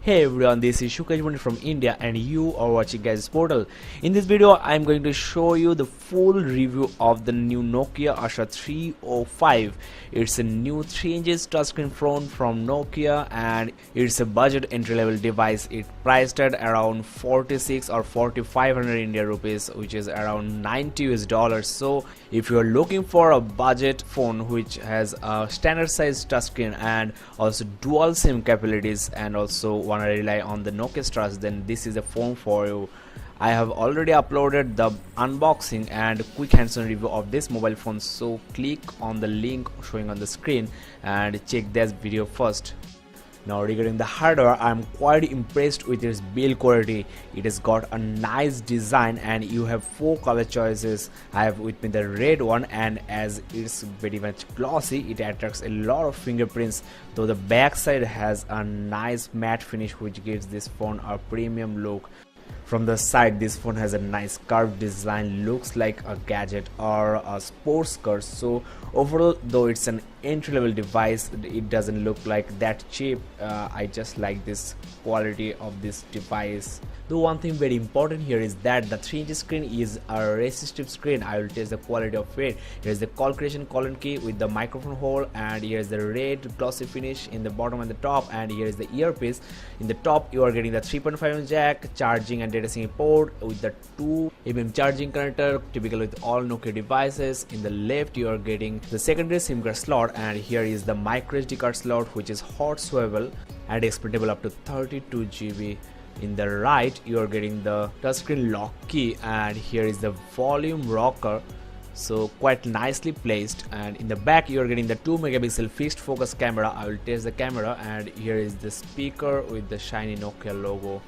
Hey everyone, this is Shukaj from India and you are watching Gadgets Portal. In this video, I am going to show you the full review of the new Nokia ASHA 305. It's a new 3-inch touchscreen phone from Nokia and it's a budget entry-level device. It's priced at around 46 or 4500 Indian rupees, which is around 90 US dollars. So if you are looking for a budget phone which has a standard size touchscreen and also dual SIM capabilities and also want to rely on the Nokia stars, then this is a phone for you. I have already uploaded the unboxing and quick hands-on review of this mobile phone, so click on the link showing on the screen and check this video first. Now regarding the hardware, I am quite impressed with its build quality. It has got a nice design and you have 4 color choices. I have with me the red one, and as it's very much glossy, it attracts a lot of fingerprints, though the back side has a nice matte finish which gives this phone a premium look. From the side, this phone has a nice curved design, looks like a gadget or a sports car. So overall, though it's an entry-level device, it doesn't look like that cheap. I just like this quality of this device. The one thing very important here is that the 3-inch screen is a resistive screen. I will test the quality of it. Here is the call creation colon key with the microphone hole, and here is the red glossy finish in the bottom and the top, and here is the earpiece. In the top you are getting the 3.5mm jack, charging and data sync port with the 2mm charging connector, typical with all Nokia devices. In the left you are getting the secondary SIM card slot, and here is the micro SD card slot which is hot swivel and expandable up to 32 GB. In the right you are getting the touchscreen lock key, and here is the volume rocker, so quite nicely placed. And in the back you are getting the 2-megapixel fixed focus camera. I will test the camera, and here is the speaker with the shiny Nokia logo.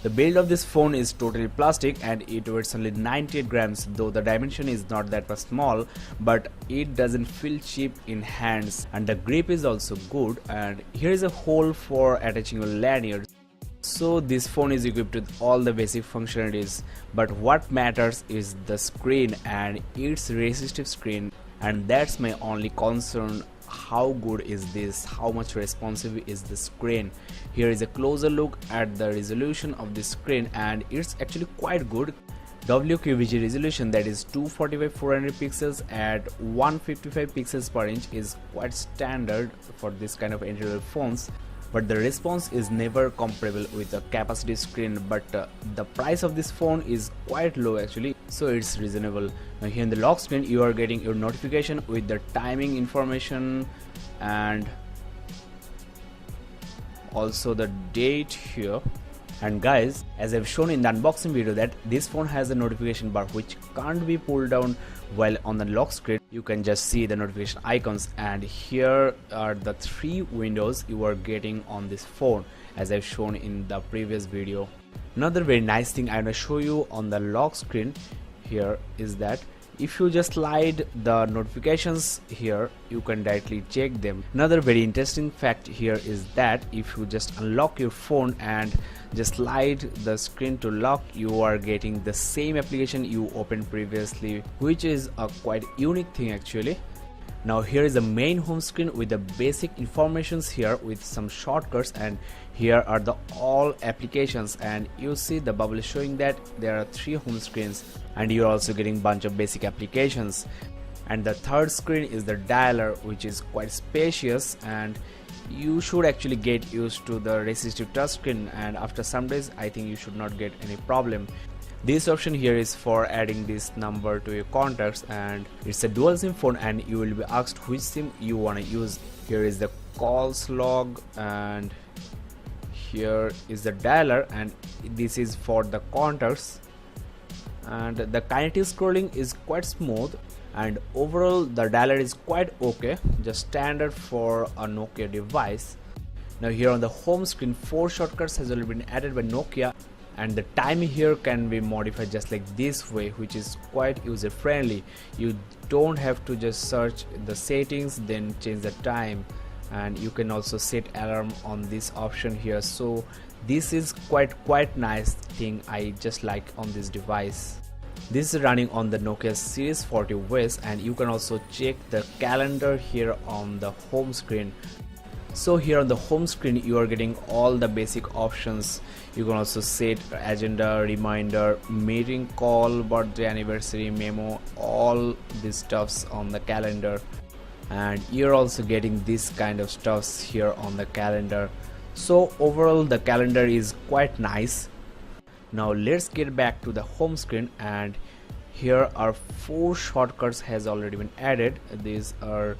The build of this phone is totally plastic and it weighs only 98 grams, though the dimension is not that much small, but it doesn't feel cheap in hands, and the grip is also good. And here is a hole for attaching your lanyard. So this phone is equipped with all the basic functionalities, but what matters is the screen and its resistive screen, and that's my only concern. How good is this? How much responsive is the screen? Here is a closer look at the resolution of the screen, and it's actually quite good. WQVG resolution, that is 245/400 pixels at 155 pixels per inch, is quite standard for this kind of entry-level phones, but the response is never comparable with a capacitive screen. But the price of this phone is quite low actually, so it's reasonable. Now here in the lock screen you are getting your notification with the timing information and also the date here. And guys, as I've shown in the unboxing video, that this phone has a notification bar which can't be pulled down, while on the lock screen you can just see the notification icons, and here are the 3 windows you are getting on this phone as I've shown in the previous video. Another very nice thing I want to show you on the lock screen here is that if you just slide the notifications here, you can directly check them. Another very interesting fact here is that if you just unlock your phone and just slide the screen to lock, you are getting the same application you opened previously, which is a quite unique thing actually. Now here is the main home screen with the basic informations here with some shortcuts, and here are the all applications, and you see the bubble showing that there are 3 home screens, and you're also getting bunch of basic applications. And the third screen is the dialer, which is quite spacious, and you should actually get used to the resistive touchscreen, and after some days I think you should not get any problem. This option here is for adding this number to your contacts, and it's a dual SIM phone and you will be asked which SIM you want to use. Here is the calls log, and here is the dialer, and this is for the contacts. And the kinetic scrolling is quite smooth, and overall the dialer is quite okay, just standard for a Nokia device. Now here on the home screen, 4 shortcuts has already been added by Nokia, and the time here can be modified just like this way, which is quite user friendly. You don't have to just search the settings then change the time, and you can also set alarm on this option here. So this is quite nice thing I just like on this device. This is running on the Nokia Series 40 OS, and you can also check the calendar here on the home screen. So here on the home screen you are getting all the basic options. You can also set agenda, reminder, meeting, call, birthday, anniversary, memo, all these stuffs on the calendar. And you're also getting this kind of stuffs here on the calendar. So overall the calendar is quite nice. Now let's get back to the home screen, and here are 4 shortcuts has already been added. These are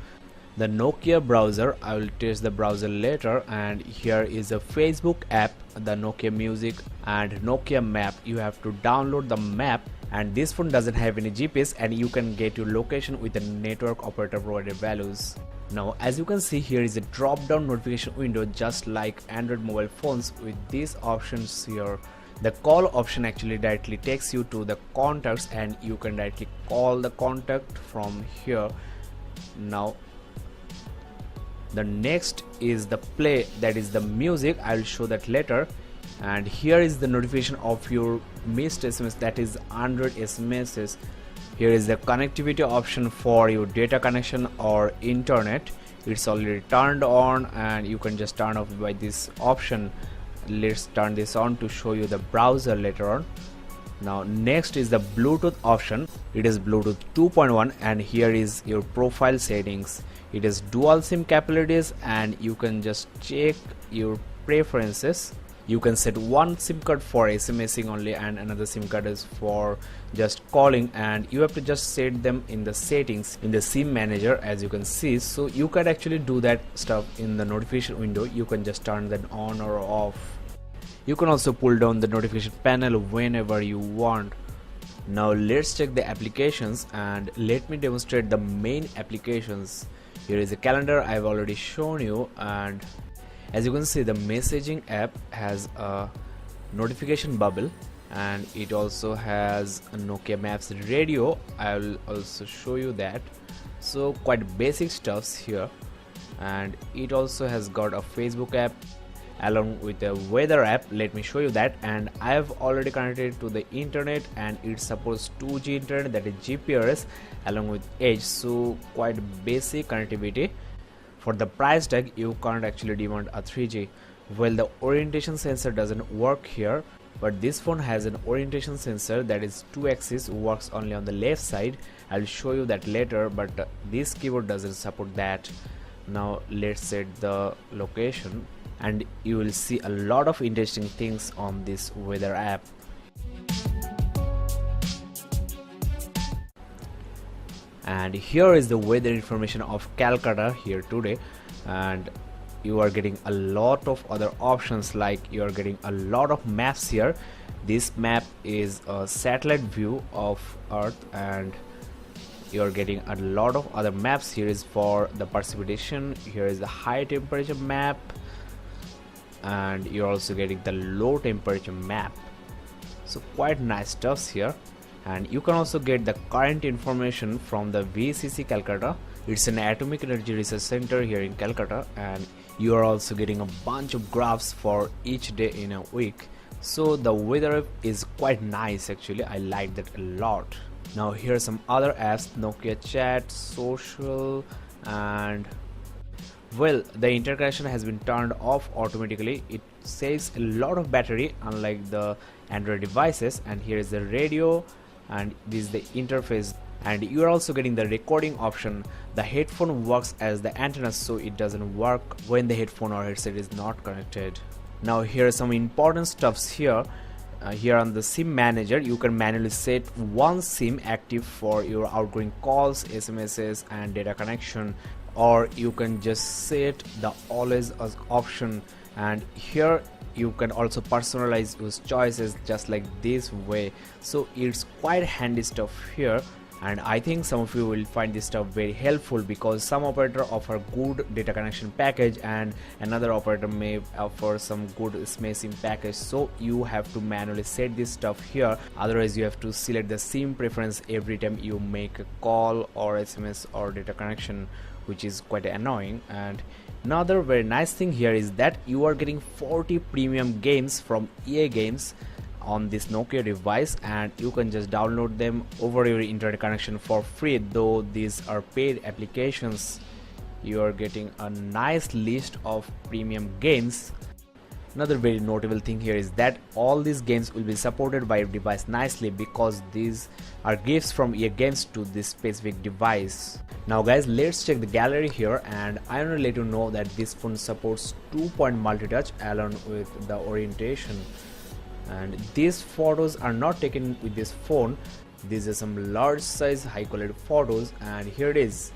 the Nokia browser. I will test the browser later. And here is a Facebook app, the Nokia Music, and Nokia Map. You have to download the map, and this phone doesn't have any GPS, and you can get your location with the network operator provided values. Now as you can see, here is a drop down notification window just like Android mobile phones. With these options here, the call option actually directly takes you to the contacts, and you can directly call the contact from here. Now the next is the play, that is the music. I will show that later. And here is the notification of your missed SMS, that is Android SMSs. Here is the connectivity option for your data connection or internet. It's already turned on, and you can just turn off by this option. Let's turn this on to show you the browser later on. Now next is the Bluetooth option. It is Bluetooth 2.1, and here is your profile settings. It is dual SIM capabilities, and you can just check your preferences. You can set one SIM card for SMSing only, and another SIM card is for just calling, and you have to just set them in the settings in the SIM manager, as you can see. So you can actually do that stuff in the notification window. You can just turn that on or off. You can also pull down the notification panel whenever you want. Now let's check the applications, and let me demonstrate the main applications. Here is a calendar I've already shown you, and as you can see, the messaging app has a notification bubble, and it also has a Nokia Maps radio. I will also show you that. So quite basic stuffs here. And it also has got a Facebook app along with a weather app. Let me show you that. And I have already connected to the internet, and it supports 2G internet, that is GPRS, along with Edge. So quite basic connectivity. For the price tag, you can't actually demand a 3G. Well, the orientation sensor doesn't work here, but this phone has an orientation sensor that is 2-axis, works only on the left side. I'll show you that later, but this keyboard doesn't support that. Now let's set the location, and you will see a lot of interesting things on this weather app. And here is the weather information of Calcutta here today, and you are getting a lot of other options, like you are getting a lot of maps here. This map is a satellite view of Earth, and you are getting a lot of other maps. Here is for the precipitation, here is the high temperature map, and you're also getting the low temperature map. So quite nice stuffs here. And you can also get the current information from the VCC Calcutta. It's an atomic energy research center here in Calcutta, and you are also getting a bunch of graphs for each day in a week. So the weather app is quite nice actually. I like that a lot. Now here are some other apps: Nokia Chat, Social, and well, the interconnection has been turned off automatically. It saves a lot of battery unlike the Android devices. And here is the radio, and this is the interface, and you are also getting the recording option. The headphone works as the antenna, so it doesn't work when the headphone or headset is not connected. Now here are some important stuffs here. Here on the SIM manager, you can manually set one SIM active for your outgoing calls, SMSs, and data connection, or you can just set the always as option. And here you can also personalize your choices just like this way. So it's quite handy stuff here, and I think some of you will find this stuff very helpful, because some operator offer good data connection package and another operator may offer some good SMSing package. So you have to manually set this stuff here, otherwise you have to select the SIM preference every time you make a call or SMS or data connection, which is quite annoying. And another very nice thing here is that you are getting 40 premium games from EA Games on this Nokia device, and you can just download them over your internet connection for free, though these are paid applications. you are getting a nice list of premium games. Another very notable thing here is that all these games will be supported by your device nicely, because these are gifts from EA Games to this specific device. Now guys, let's check the gallery here, and I want to let you know that this phone supports 2-point multi-touch along with the orientation. And these photos are not taken with this phone. These are some large size high quality photos, and here it is.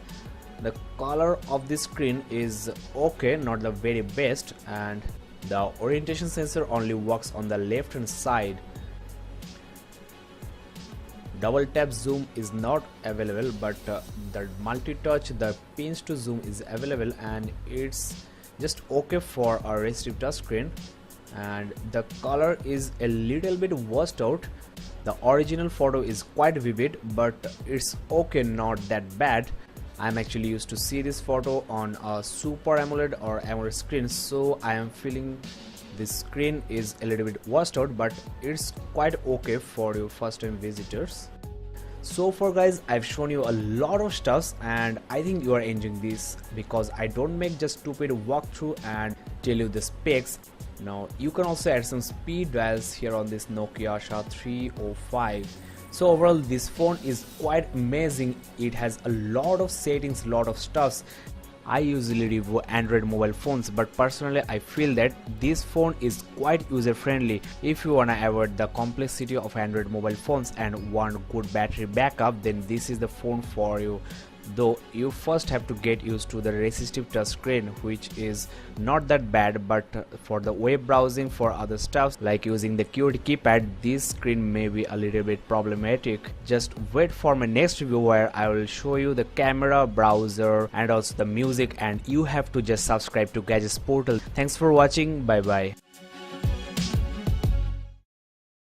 The color of this screen is okay, not the very best, and the orientation sensor only works on the left hand side. Double tap zoom is not available, but the multi-touch, the pinch to zoom is available, and it's just okay for a resistive touchscreen. And the color is a little bit washed out. The original photo is quite vivid, but it's okay, not that bad. I'm actually used to see this photo on a Super AMOLED or AMOLED screen, so I am feeling this screen is a little bit washed out, but it's quite okay for your first time visitors. So far guys, I've shown you a lot of stuffs, and I think you are enjoying this, because I don't make just stupid walkthrough and tell you the specs. Now you can also add some speed dials here on this Nokia ASHA 305. So overall this phone is quite amazing. It has a lot of settings, lot of stuffs. I usually review Android mobile phones, but personally I feel that this phone is quite user friendly. If you wanna avoid the complexity of Android mobile phones and want good battery backup, then this is the phone for you. Though you first have to get used to the resistive touchscreen, which is not that bad, but for the web browsing, for other stuff like using the QWERTY keypad, this screen may be a little bit problematic. Just wait for my next review where I will show you the camera, browser and also the music, and you have to just subscribe to Gadgets Portal. Thanks for watching. Bye bye.